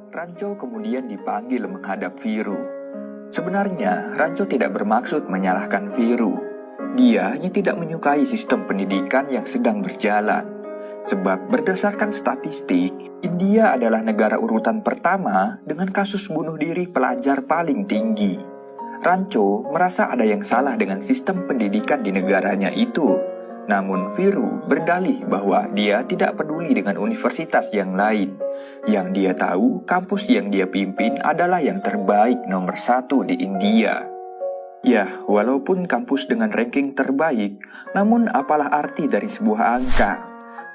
Ranco kemudian dipanggil menghadap Viru. Sebenarnya, Ranco tidak bermaksud menyalahkan Viru. Dia hanya tidak menyukai sistem pendidikan yang sedang berjalan. Sebab berdasarkan statistik, India adalah negara urutan pertama dengan kasus bunuh diri pelajar paling tinggi. Ranco merasa ada yang salah dengan sistem pendidikan di negaranya itu. Namun Viru berdalih bahwa dia tidak peduli dengan universitas yang lain. Yang dia tahu, kampus yang dia pimpin adalah yang terbaik nomor 1 di India. Ya, walaupun kampus dengan ranking terbaik, namun apalah arti dari sebuah angka?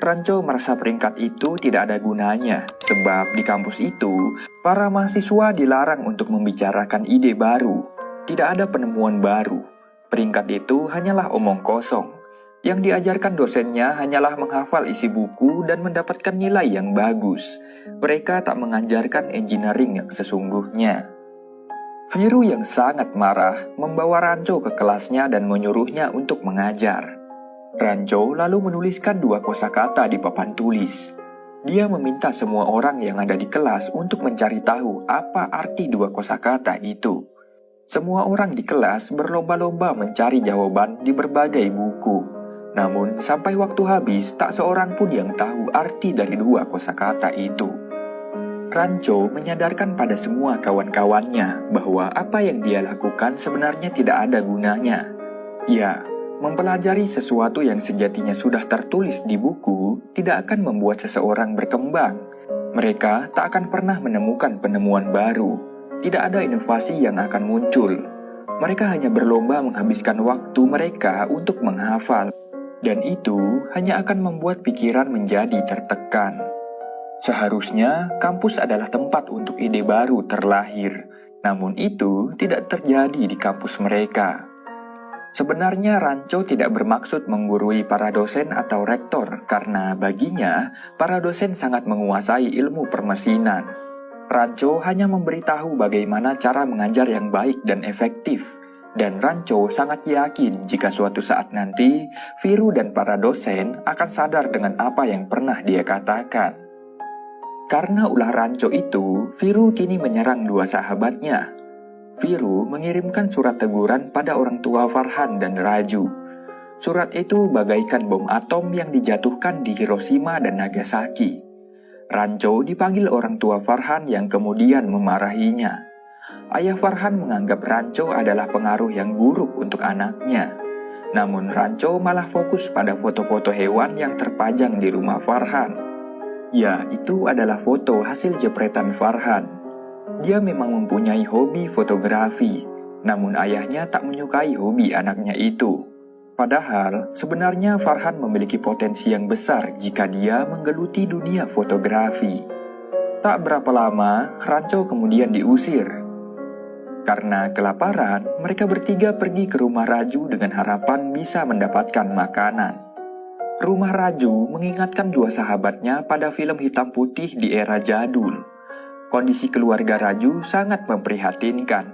Ranco merasa peringkat itu tidak ada gunanya, sebab di kampus itu, para mahasiswa dilarang untuk membicarakan ide baru. Tidak ada penemuan baru. Peringkat itu hanyalah omong kosong. Yang diajarkan dosennya hanyalah menghafal isi buku dan mendapatkan nilai yang bagus. Mereka tak mengajarkan engineering yang sesungguhnya. Viru yang sangat marah membawa Ranco ke kelasnya dan menyuruhnya untuk mengajar. Ranco lalu menuliskan 2 kosakata di papan tulis. Dia meminta semua orang yang ada di kelas untuk mencari tahu apa arti 2 kosakata itu. Semua orang di kelas berlomba-lomba mencari jawaban di berbagai buku. Namun, sampai waktu habis, tak seorang pun yang tahu arti dari 2 kosakata itu. Ranco menyadarkan pada semua kawan-kawannya bahwa apa yang dia lakukan sebenarnya tidak ada gunanya. Ya, mempelajari sesuatu yang sejatinya sudah tertulis di buku tidak akan membuat seseorang berkembang. Mereka tak akan pernah menemukan penemuan baru. Tidak ada inovasi yang akan muncul. Mereka hanya berlomba menghabiskan waktu mereka untuk menghafal. Dan itu hanya akan membuat pikiran menjadi tertekan. Seharusnya kampus adalah tempat untuk ide baru terlahir. Namun itu tidak terjadi di kampus mereka. Sebenarnya Ranco tidak bermaksud menggurui para dosen atau rektor karena baginya para dosen sangat menguasai ilmu permesinan. Ranco hanya memberitahu bagaimana cara mengajar yang baik dan efektif. Dan Ranco sangat yakin jika suatu saat nanti Viru dan para dosen akan sadar dengan apa yang pernah dia katakan. Karena ulah Ranco itu, Viru kini menyerang 2 sahabatnya. Viru mengirimkan surat teguran pada orang tua Farhan dan Raju. Surat itu bagaikan bom atom yang dijatuhkan di Hiroshima dan Nagasaki. Ranco dipanggil orang tua Farhan yang kemudian memarahinya. Ayah Farhan menganggap Ranco adalah pengaruh yang buruk untuk anaknya. Namun Ranco malah fokus pada foto-foto hewan yang terpajang di rumah Farhan. Ya, itu adalah foto hasil jepretan Farhan. Dia memang mempunyai hobi fotografi, namun ayahnya tak menyukai hobi anaknya itu. Padahal, sebenarnya Farhan memiliki potensi yang besar jika dia menggeluti dunia fotografi. Tak berapa lama, Ranco kemudian diusir. Karena kelaparan, mereka bertiga pergi ke rumah Raju dengan harapan bisa mendapatkan makanan. Rumah Raju mengingatkan 2 sahabatnya pada film hitam putih di era jadul. Kondisi keluarga Raju sangat memprihatinkan.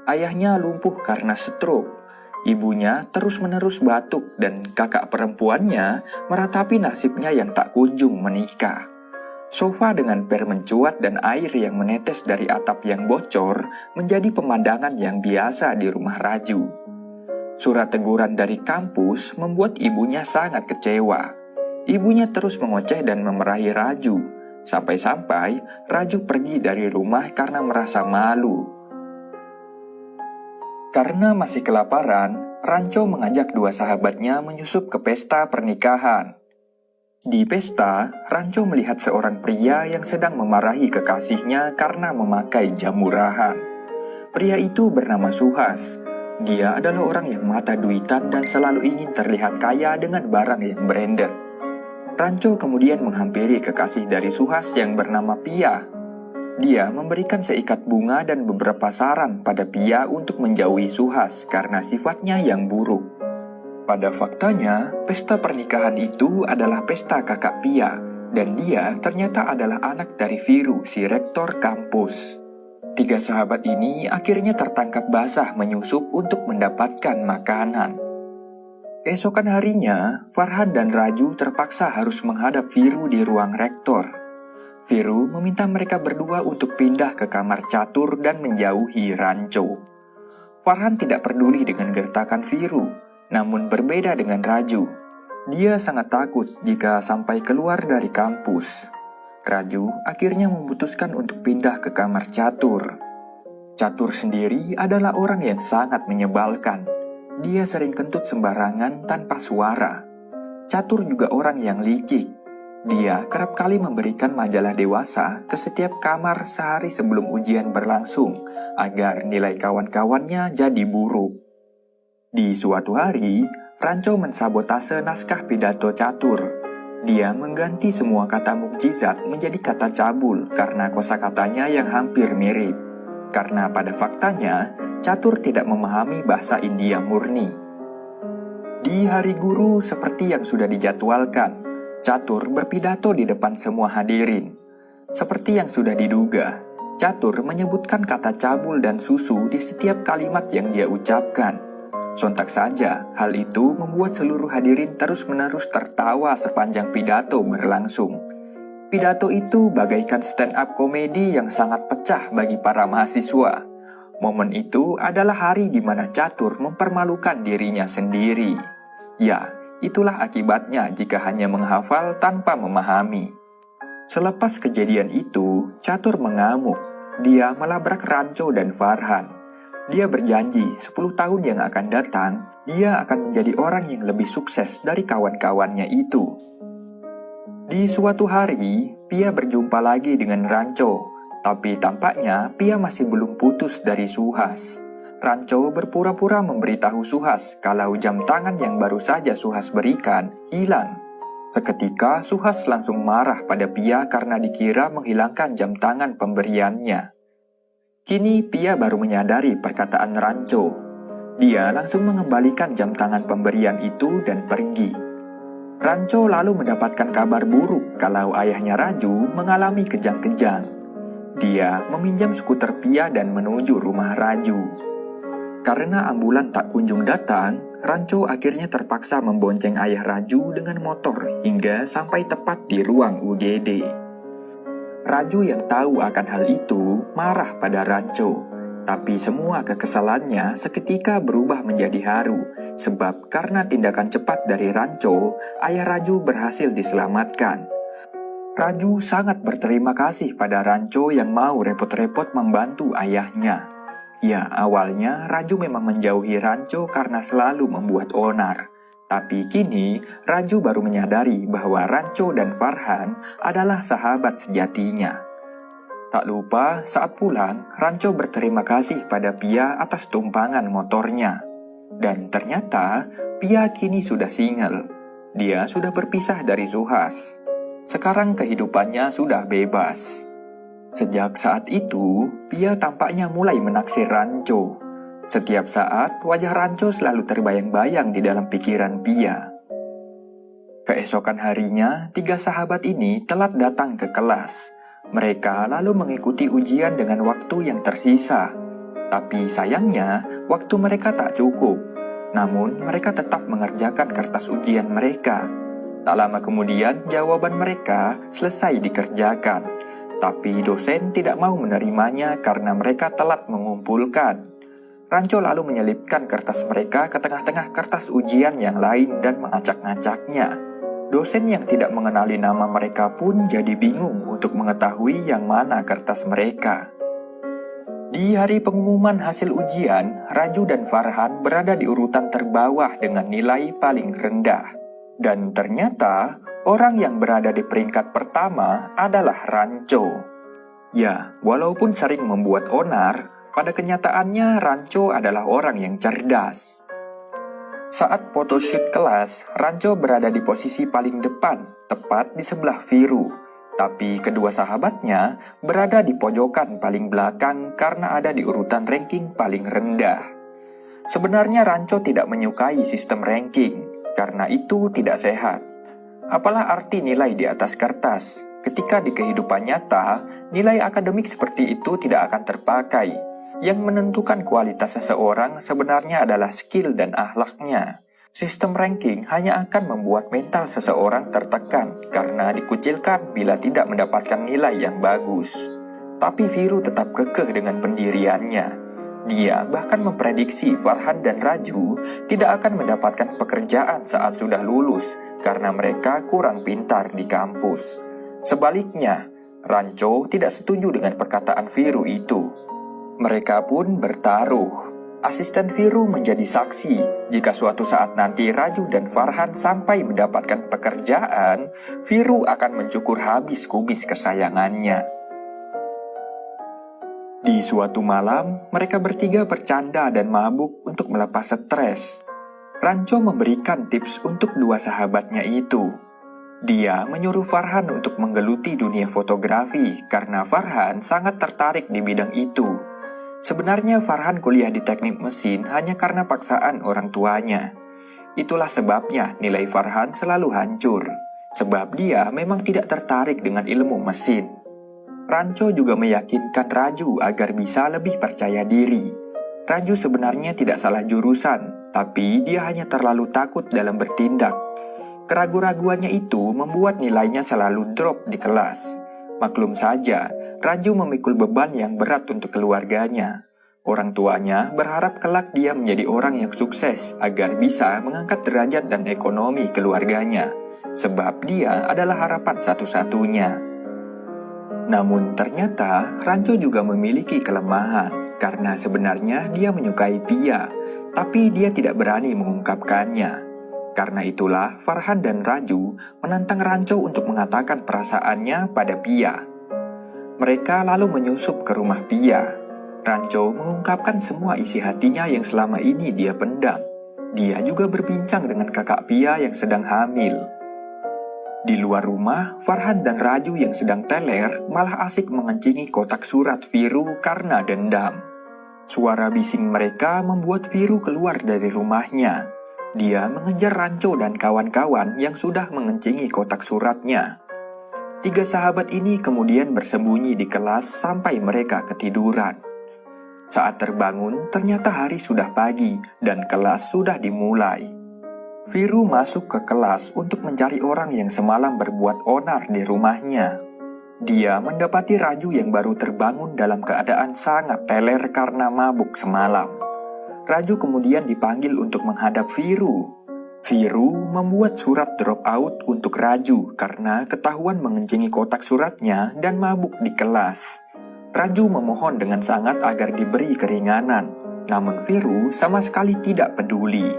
Ayahnya lumpuh karena stroke. Ibunya terus-menerus batuk dan kakak perempuannya meratapi nasibnya yang tak kunjung menikah. Sofa dengan per mencuat dan air yang menetes dari atap yang bocor menjadi pemandangan yang biasa di rumah Raju. Surat teguran dari kampus membuat ibunya sangat kecewa. Ibunya terus mengoceh dan memerahi Raju. Sampai-sampai Raju pergi dari rumah karena merasa malu. Karena masih kelaparan, Ranco mengajak 2 sahabatnya menyusup ke pesta pernikahan. Di pesta, Ranco melihat seorang pria yang sedang memarahi kekasihnya karena memakai jam murahan. Pria itu bernama Suhas. Dia adalah orang yang mata duitan dan selalu ingin terlihat kaya dengan barang yang branded. Ranco kemudian menghampiri kekasih dari Suhas yang bernama Pia. Dia memberikan seikat bunga dan beberapa saran pada Pia untuk menjauhi Suhas karena sifatnya yang buruk. Pada faktanya, pesta pernikahan itu adalah pesta kakak Pia, dan dia ternyata adalah anak dari Viru, si rektor kampus. 3 sahabat ini akhirnya tertangkap basah menyusup untuk mendapatkan makanan. Esokan harinya, Farhan dan Raju terpaksa harus menghadap Viru di ruang rektor. Viru meminta mereka berdua untuk pindah ke kamar catur dan menjauhi Ranco. Farhan tidak peduli dengan gertakan Viru, namun berbeda dengan Raju. Dia sangat takut jika sampai keluar dari kampus. Raju akhirnya memutuskan untuk pindah ke kamar catur. Catur sendiri adalah orang yang sangat menyebalkan. Dia sering kentut sembarangan tanpa suara. Catur juga orang yang licik. Dia kerap kali memberikan majalah dewasa ke setiap kamar sehari sebelum ujian berlangsung, agar nilai kawan-kawannya jadi buruk. Di suatu hari, Ranco mensabotase naskah pidato Catur. Dia mengganti semua kata mukjizat menjadi kata cabul karena kosakatanya yang hampir mirip. Karena pada faktanya, Catur tidak memahami bahasa India murni. Di hari guru seperti yang sudah dijadwalkan, Catur berpidato di depan semua hadirin. Seperti yang sudah diduga, Catur menyebutkan kata cabul dan susu di setiap kalimat yang dia ucapkan. Sontak saja, hal itu membuat seluruh hadirin terus-menerus tertawa sepanjang pidato berlangsung. Pidato itu bagaikan stand-up komedi yang sangat pecah bagi para mahasiswa. Momen itu adalah hari di mana Catur mempermalukan dirinya sendiri. Ya, itulah akibatnya jika hanya menghafal tanpa memahami. Selepas kejadian itu, Catur mengamuk. Dia melabrak Ranco dan Farhan. Dia berjanji 10 tahun yang akan datang, dia akan menjadi orang yang lebih sukses dari kawan-kawannya itu. Di suatu hari, Pia berjumpa lagi dengan Ranco, tapi tampaknya Pia masih belum putus dari Suhas. Ranco berpura-pura memberitahu Suhas kalau jam tangan yang baru saja Suhas berikan hilang. Seketika Suhas langsung marah pada Pia karena dikira menghilangkan jam tangan pemberiannya. Kini Pia baru menyadari perkataan Ranco. Dia langsung mengembalikan jam tangan pemberian itu dan pergi. Ranco lalu mendapatkan kabar buruk kalau ayahnya Raju mengalami kejang-kejang. Dia meminjam skuter Pia dan menuju rumah Raju. Karena ambulan tak kunjung datang, Ranco akhirnya terpaksa membonceng ayah Raju dengan motor hingga sampai tepat di ruang UGD. Raju yang tahu akan hal itu marah pada Ranco, tapi semua kekesalannya seketika berubah menjadi haru, sebab karena tindakan cepat dari Ranco, ayah Raju berhasil diselamatkan. Raju sangat berterima kasih pada Ranco yang mau repot-repot membantu ayahnya. Ya, awalnya Raju memang menjauhi Ranco karena selalu membuat onar. Tapi kini, Raju baru menyadari bahwa Ranco dan Farhan adalah sahabat sejatinya. Tak lupa, saat pulang, Ranco berterima kasih pada Pia atas tumpangan motornya. Dan ternyata, Pia kini sudah single. Dia sudah berpisah dari Suhas. Sekarang kehidupannya sudah bebas. Sejak saat itu, Pia tampaknya mulai menaksir Ranco. Setiap saat, wajah Ranco selalu terbayang-bayang di dalam pikiran Pia. Keesokan harinya, 3 sahabat ini telat datang ke kelas. Mereka lalu mengikuti ujian dengan waktu yang tersisa. Tapi sayangnya, waktu mereka tak cukup. Namun, mereka tetap mengerjakan kertas ujian mereka. Tak lama kemudian, jawaban mereka selesai dikerjakan. Tapi dosen tidak mau menerimanya karena mereka telat mengumpulkan. Ranco lalu menyelipkan kertas mereka ke tengah-tengah kertas ujian yang lain dan mengacak-ngacaknya. Dosen yang tidak mengenali nama mereka pun jadi bingung untuk mengetahui yang mana kertas mereka. Di hari pengumuman hasil ujian, Raju dan Farhan berada di urutan terbawah dengan nilai paling rendah. Dan ternyata, orang yang berada di peringkat pertama adalah Ranco. Ya, walaupun sering membuat onar, pada kenyataannya, Ranco adalah orang yang cerdas. Saat photoshoot kelas, Ranco berada di posisi paling depan, tepat di sebelah Viru. Tapi kedua sahabatnya berada di pojokan paling belakang karena ada di urutan ranking paling rendah. Sebenarnya Ranco tidak menyukai sistem ranking, karena itu tidak sehat. Apalah arti nilai di atas kertas, ketika di kehidupan nyata, nilai akademik seperti itu tidak akan terpakai. Yang menentukan kualitas seseorang sebenarnya adalah skill dan akhlaknya. Sistem ranking hanya akan membuat mental seseorang tertekan karena dikucilkan bila tidak mendapatkan nilai yang bagus. Tapi Viru tetap kekeh dengan pendiriannya. Dia bahkan memprediksi Farhan dan Raju tidak akan mendapatkan pekerjaan saat sudah lulus karena mereka kurang pintar di kampus. Sebaliknya, Ranco tidak setuju dengan perkataan Viru itu. Mereka pun bertaruh. Asisten Viru menjadi saksi jika suatu saat nanti Raju dan Farhan sampai mendapatkan pekerjaan, Viru akan mencukur habis kumis kesayangannya. Di suatu malam, mereka bertiga bercanda dan mabuk untuk melepas stres. Ranco memberikan tips untuk dua sahabatnya itu. Dia menyuruh Farhan untuk menggeluti dunia fotografi karena Farhan sangat tertarik di bidang itu. Sebenarnya Farhan kuliah di teknik mesin hanya karena paksaan orang tuanya. Itulah sebabnya nilai Farhan selalu hancur, sebab dia memang tidak tertarik dengan ilmu mesin. Ranco juga meyakinkan Raju agar bisa lebih percaya diri. Raju sebenarnya tidak salah jurusan, tapi dia hanya terlalu takut dalam bertindak. Keraguan-raguannya itu membuat nilainya selalu drop di kelas. Maklum saja, Raju memikul beban yang berat untuk keluarganya. Orang tuanya berharap kelak dia menjadi orang yang sukses agar bisa mengangkat derajat dan ekonomi keluarganya, sebab dia adalah harapan satu-satunya. Namun ternyata Ranco juga memiliki kelemahan, karena sebenarnya dia menyukai Pia, tapi dia tidak berani mengungkapkannya. Karena itulah Farhan dan Raju menantang Ranco untuk mengatakan perasaannya pada Pia. Mereka lalu menyusup ke rumah Pia. Ranco mengungkapkan semua isi hatinya yang selama ini dia pendam. Dia juga berbincang dengan kakak Pia yang sedang hamil. Di luar rumah, Farhan dan Raju yang sedang teler malah asik mengencingi kotak surat Viru karena dendam. Suara bising mereka membuat Viru keluar dari rumahnya. Dia mengejar Ranco dan kawan-kawan yang sudah mengencingi kotak suratnya. Tiga sahabat ini kemudian bersembunyi di kelas sampai mereka ketiduran. Saat terbangun, ternyata hari sudah pagi dan kelas sudah dimulai. Viru masuk ke kelas untuk mencari orang yang semalam berbuat onar di rumahnya. Dia mendapati Raju yang baru terbangun dalam keadaan sangat teler karena mabuk semalam. Raju kemudian dipanggil untuk menghadap Viru. Viru membuat surat drop out untuk Raju karena ketahuan mengencingi kotak suratnya dan mabuk di kelas. Raju memohon dengan sangat agar diberi keringanan, namun Viru sama sekali tidak peduli.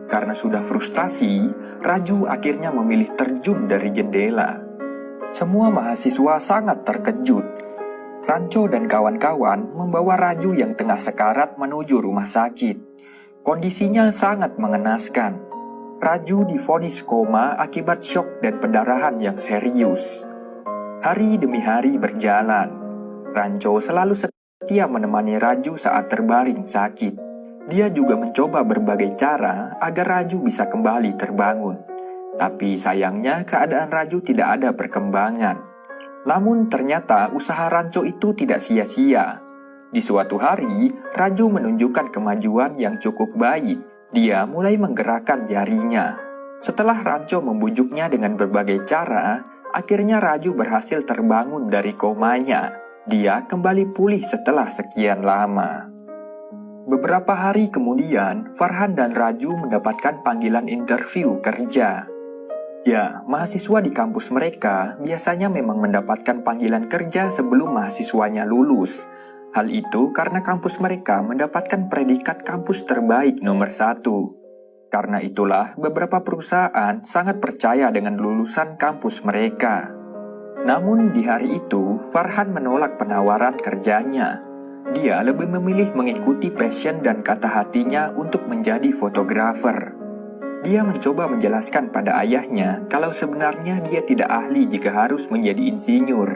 Karena sudah frustasi, Raju akhirnya memilih terjun dari jendela. Semua mahasiswa sangat terkejut. Ranco dan kawan-kawan membawa Raju yang tengah sekarat menuju rumah sakit. Kondisinya sangat mengenaskan. Raju divonis koma akibat syok dan pendarahan yang serius. Hari demi hari berjalan. Ranco selalu setia menemani Raju saat terbaring sakit. Dia juga mencoba berbagai cara agar Raju bisa kembali terbangun. Tapi sayangnya keadaan Raju tidak ada perkembangan. Namun ternyata usaha Ranco itu tidak sia-sia. Di suatu hari, Raju menunjukkan kemajuan yang cukup baik. Dia mulai menggerakkan jarinya. Setelah Ranco membujuknya dengan berbagai cara, akhirnya Raju berhasil terbangun dari komanya. Dia kembali pulih setelah sekian lama. Beberapa hari kemudian, Farhan dan Raju mendapatkan panggilan interview kerja. Ya, mahasiswa di kampus mereka biasanya memang mendapatkan panggilan kerja sebelum mahasiswanya lulus. Hal itu karena kampus mereka mendapatkan predikat kampus terbaik nomor 1. Karena itulah beberapa perusahaan sangat percaya dengan lulusan kampus mereka. Namun di hari itu, Farhan menolak penawaran kerjanya. Dia lebih memilih mengikuti passion dan kata hatinya untuk menjadi fotografer. Dia mencoba menjelaskan pada ayahnya kalau sebenarnya dia tidak ahli jika harus menjadi insinyur.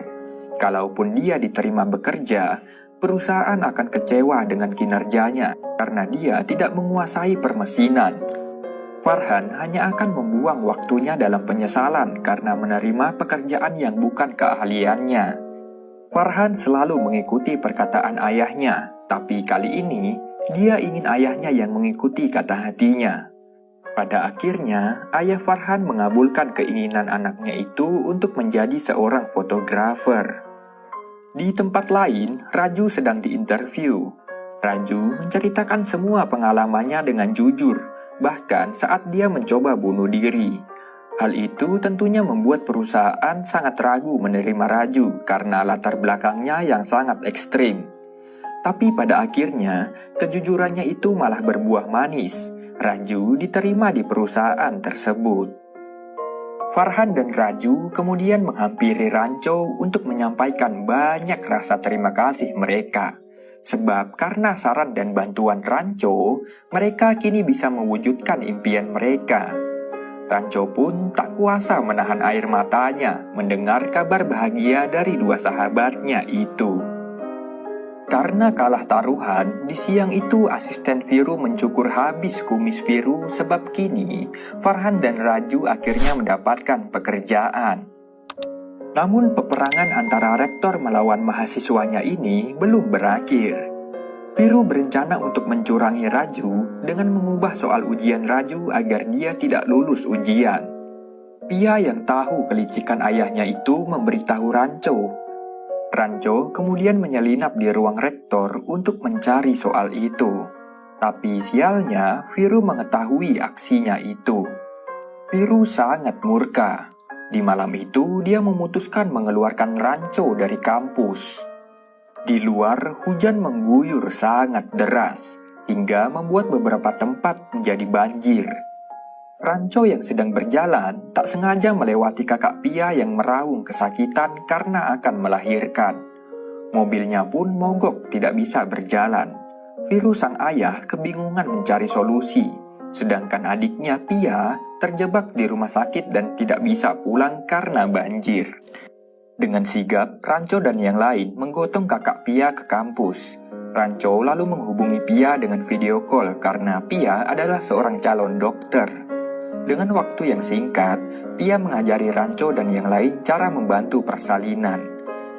Kalaupun dia diterima bekerja, perusahaan akan kecewa dengan kinerjanya karena dia tidak menguasai permesinan. Farhan hanya akan membuang waktunya dalam penyesalan karena menerima pekerjaan yang bukan keahliannya. Farhan selalu mengikuti perkataan ayahnya, tapi kali ini dia ingin ayahnya yang mengikuti kata hatinya. Pada akhirnya, ayah Farhan mengabulkan keinginan anaknya itu untuk menjadi seorang fotografer. Di tempat lain, Raju sedang diinterview. Raju menceritakan semua pengalamannya dengan jujur, bahkan saat dia mencoba bunuh diri. Hal itu tentunya membuat perusahaan sangat ragu menerima Raju karena latar belakangnya yang sangat ekstrim. Tapi pada akhirnya, kejujurannya itu malah berbuah manis. Raju diterima di perusahaan tersebut. Farhan dan Raju kemudian menghampiri Rancho untuk menyampaikan banyak rasa terima kasih mereka. Sebab karena saran dan bantuan Rancho, mereka kini bisa mewujudkan impian mereka. Rancho pun tak kuasa menahan air matanya mendengar kabar bahagia dari dua sahabatnya itu. Karena kalah taruhan, di siang itu asisten Viru mencukur habis kumis Viru sebab kini Farhan dan Raju akhirnya mendapatkan pekerjaan. Namun peperangan antara rektor melawan mahasiswanya ini belum berakhir. Viru berencana untuk mencurangi Raju dengan mengubah soal ujian Raju agar dia tidak lulus ujian. Pia yang tahu kelicikan ayahnya itu memberitahu Rancho kemudian menyelinap di ruang rektor untuk mencari soal itu. Tapi sialnya, Viru mengetahui aksinya itu. Viru sangat murka. Di malam itu, dia memutuskan mengeluarkan Rancho dari kampus. Di luar, hujan mengguyur sangat deras, hingga membuat beberapa tempat menjadi banjir. Rancho yang sedang berjalan tak sengaja melewati kakak Pia yang meraung kesakitan karena akan melahirkan. Mobilnya pun mogok tidak bisa berjalan. Viru sang ayah kebingungan mencari solusi, sedangkan adiknya Pia terjebak di rumah sakit dan tidak bisa pulang karena banjir. Dengan sigap, Rancho dan yang lain menggotong kakak Pia ke kampus. Rancho lalu menghubungi Pia dengan video call karena Pia adalah seorang calon dokter. Dengan waktu yang singkat, Pia mengajari Rancho dan yang lain cara membantu persalinan.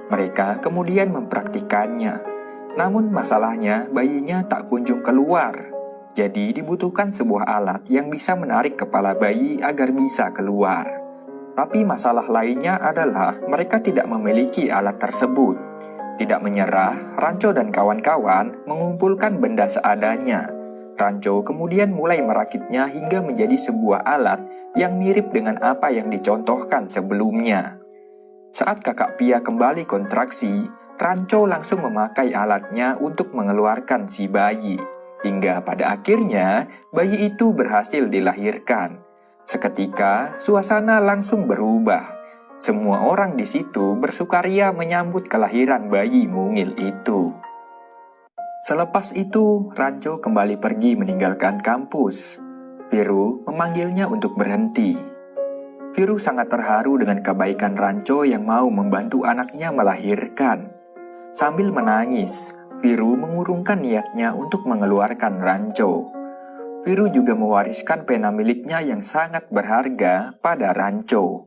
Mereka kemudian mempraktikannya. Namun masalahnya, bayinya tak kunjung keluar. Jadi dibutuhkan sebuah alat yang bisa menarik kepala bayi agar bisa keluar. Tapi masalah lainnya adalah mereka tidak memiliki alat tersebut. Tidak menyerah, Rancho dan kawan-kawan mengumpulkan benda seadanya. Rancho kemudian mulai merakitnya hingga menjadi sebuah alat yang mirip dengan apa yang dicontohkan sebelumnya. Saat kakak Pia kembali kontraksi, Rancho langsung memakai alatnya untuk mengeluarkan si bayi. Hingga pada akhirnya, bayi itu berhasil dilahirkan. Seketika, suasana langsung berubah. Semua orang di situ bersukaria menyambut kelahiran bayi mungil itu. Selepas itu, Rancho kembali pergi meninggalkan kampus. Viru memanggilnya untuk berhenti. Viru sangat terharu dengan kebaikan Rancho yang mau membantu anaknya melahirkan. Sambil menangis, Viru mengurungkan niatnya untuk mengeluarkan Rancho. Viru juga mewariskan pena miliknya yang sangat berharga pada Rancho.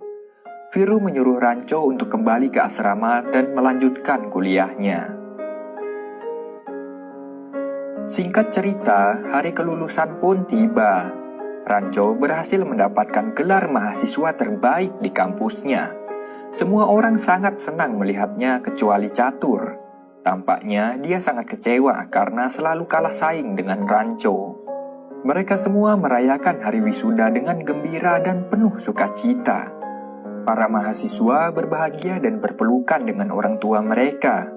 Viru menyuruh Rancho untuk kembali ke asrama dan melanjutkan kuliahnya. Singkat cerita, hari kelulusan pun tiba. Rancho berhasil mendapatkan gelar mahasiswa terbaik di kampusnya. Semua orang sangat senang melihatnya kecuali Catur. Tampaknya dia sangat kecewa karena selalu kalah saing dengan Rancho. Mereka semua merayakan hari wisuda dengan gembira dan penuh sukacita. Para mahasiswa berbahagia dan berpelukan dengan orang tua mereka.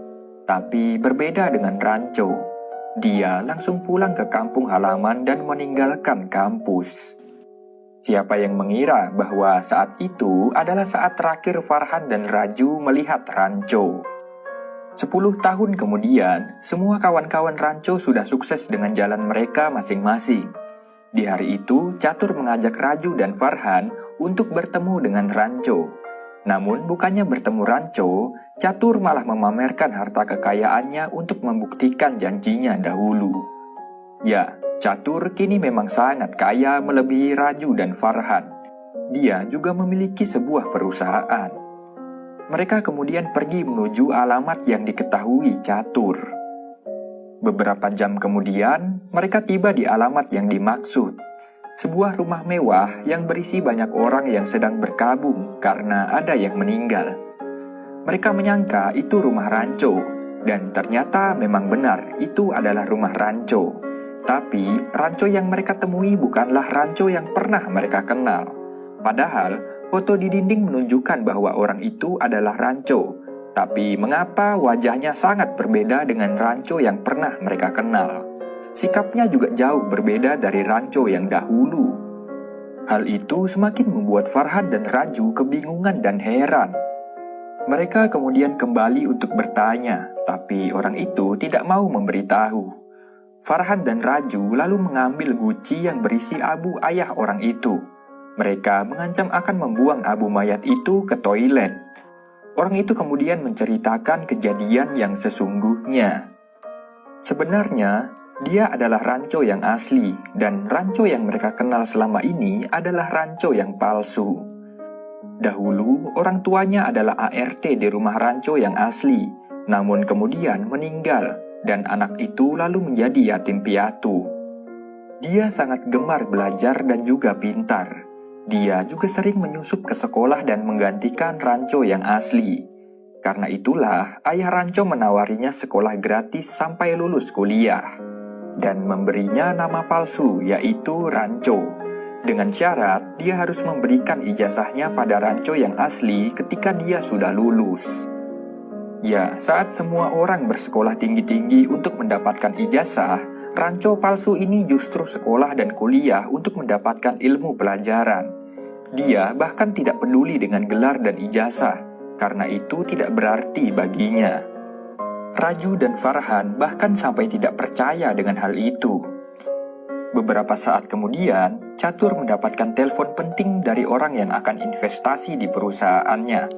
Tapi berbeda dengan Rancho. Dia langsung pulang ke kampung halaman dan meninggalkan kampus. Siapa yang mengira bahwa saat itu adalah saat terakhir Farhan dan Raju melihat Rancho. 10 tahun kemudian, semua kawan-kawan Rancho sudah sukses dengan jalan mereka masing-masing. Di hari itu, Catur mengajak Raju dan Farhan untuk bertemu dengan Rancho. Namun bukannya bertemu Rancho, Catur malah memamerkan harta kekayaannya untuk membuktikan janjinya dahulu. Ya, Catur kini memang sangat kaya melebihi Raju dan Farhan. Dia juga memiliki sebuah perusahaan. Mereka kemudian pergi menuju alamat yang diketahui Catur. Beberapa jam kemudian, mereka tiba di alamat yang dimaksud. sebuah rumah mewah yang berisi banyak orang yang sedang berkabung karena ada yang meninggal. Mereka menyangka itu rumah Rancho, dan ternyata memang benar itu adalah rumah Rancho. Tapi Rancho yang mereka temui bukanlah Rancho yang pernah mereka kenal. Padahal foto di dinding menunjukkan bahwa orang itu adalah Rancho. Tapi mengapa wajahnya sangat berbeda dengan Rancho yang pernah mereka kenal? Sikapnya juga jauh berbeda dari Rancho yang dahulu. Hal itu semakin membuat Farhan dan Raju kebingungan dan heran. Mereka kemudian kembali untuk bertanya, tapi orang itu tidak mau memberitahu. Farhan dan Raju lalu mengambil guci yang berisi abu ayah orang itu. Mereka mengancam akan membuang abu mayat itu ke toilet. Orang itu kemudian menceritakan kejadian yang sesungguhnya. Sebenarnya, dia adalah Rancho yang asli, dan Rancho yang mereka kenal selama ini adalah Rancho yang palsu. Dahulu, orang tuanya adalah ART di rumah Rancho yang asli, namun kemudian meninggal, dan anak itu lalu menjadi yatim piatu. Dia sangat gemar belajar dan juga pintar. Dia juga sering menyusup ke sekolah dan menggantikan Rancho yang asli. Karena itulah, ayah Rancho menawarinya sekolah gratis sampai lulus kuliah, dan memberinya nama palsu yaitu Rancho. Dengan syarat, dia harus memberikan ijazahnya pada Rancho yang asli ketika dia sudah lulus. Ya, saat semua orang bersekolah tinggi-tinggi untuk mendapatkan ijazah, Rancho palsu ini justru sekolah dan kuliah untuk mendapatkan ilmu pelajaran. Dia bahkan tidak peduli dengan gelar dan ijazah, karena itu tidak berarti baginya. Raju dan Farhan bahkan sampai tidak percaya dengan hal itu. Beberapa saat kemudian, Catur mendapatkan telepon penting dari orang yang akan investasi di perusahaannya.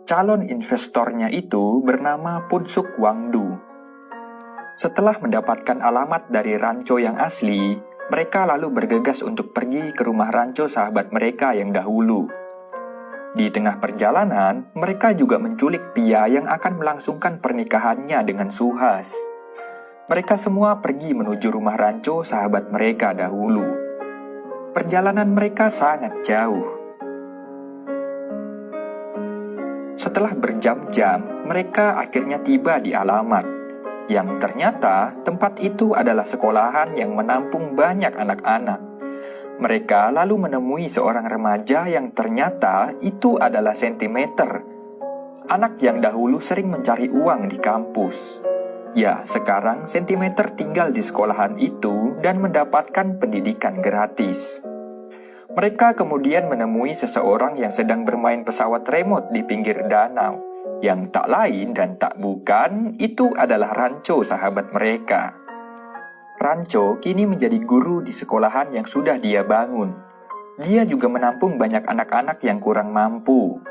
Calon investornya itu bernama Punsuk Wangdu. Setelah mendapatkan alamat dari Rancho yang asli, mereka lalu bergegas untuk pergi ke rumah Rancho sahabat mereka yang dahulu. Di tengah perjalanan, mereka juga menculik Pia yang akan melangsungkan pernikahannya dengan Suhas. Mereka semua pergi menuju rumah Rancho sahabat mereka dahulu. Perjalanan mereka sangat jauh. Setelah berjam-jam, mereka akhirnya tiba di alamat, yang ternyata tempat itu adalah sekolahan yang menampung banyak anak-anak. Mereka lalu menemui seorang remaja yang ternyata itu adalah Sentimeter, anak yang dahulu sering mencari uang di kampus. Ya, sekarang Sentimeter tinggal di sekolahan itu dan mendapatkan pendidikan gratis. Mereka kemudian menemui seseorang yang sedang bermain pesawat remote di pinggir danau, yang tak lain dan tak bukan itu adalah Rancho sahabat mereka. Rancho kini menjadi guru di sekolahan yang sudah dia bangun. Dia juga menampung banyak anak-anak yang kurang mampu.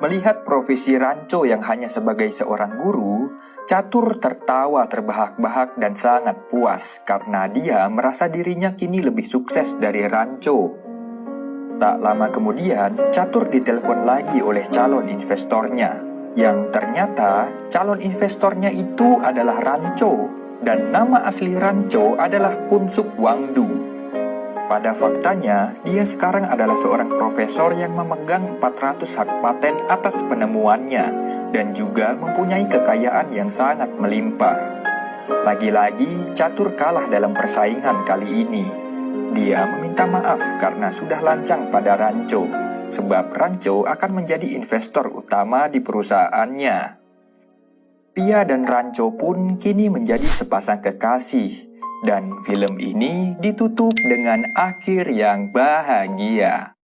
Melihat profesi Rancho yang hanya sebagai seorang guru, Catur tertawa terbahak-bahak dan sangat puas karena dia merasa dirinya kini lebih sukses dari Rancho. Tak lama kemudian, Catur ditelepon lagi oleh calon investornya, yang ternyata calon investornya itu adalah Rancho, dan nama asli Rancho adalah Punsuk Wangdu. Pada faktanya, dia sekarang adalah seorang profesor yang memegang 400 hak paten atas penemuannya, dan juga mempunyai kekayaan yang sangat melimpah. Lagi-lagi, Catur kalah dalam persaingan kali ini. Dia meminta maaf karena sudah lancang pada Rancho, sebab Rancho akan menjadi investor utama di perusahaannya. Pia dan Rancho pun kini menjadi sepasang kekasih, dan film ini ditutup dengan akhir yang bahagia.